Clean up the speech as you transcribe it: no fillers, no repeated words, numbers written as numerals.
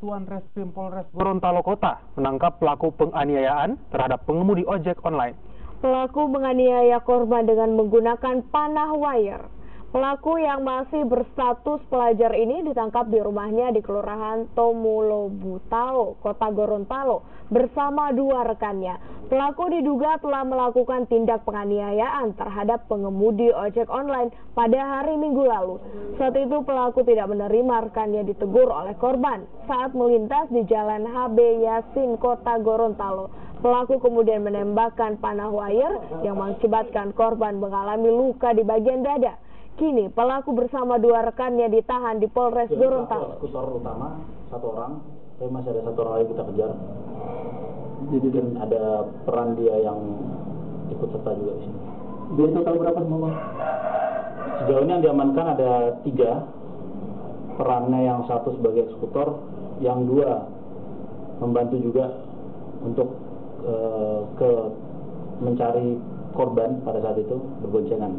Satuan Reskrim Polres Gorontalo Kota menangkap pelaku penganiayaan terhadap pengemudi ojek online. Pelaku menganiaya korban dengan menggunakan panah wire. Pelaku yang masih berstatus pelajar ini ditangkap di rumahnya di Kelurahan Tomulobutao, Kota Gorontalo, bersama dua rekannya. Pelaku diduga telah melakukan tindak penganiayaan terhadap pengemudi ojek online pada hari Minggu lalu. Saat itu pelaku tidak menerima rekannya ditegur oleh korban saat melintas di Jalan HB Yasin, Kota Gorontalo. Pelaku kemudian menembakkan panah wire yang mengakibatkan korban mengalami luka di bagian dada. Kini pelaku bersama dua rekannya ditahan di Polres Gorontalo. Eksekutor utama satu orang, tapi masih ada satu orang lagi kita kejar. Jadi dan ada peran dia yang ikut serta juga di sini. Dia total berapa semua? Sejauh ini yang diamankan ada 3. Perannya yang satu sebagai eksekutor, yang 2 membantu juga untuk mencari korban pada saat itu berboncengan.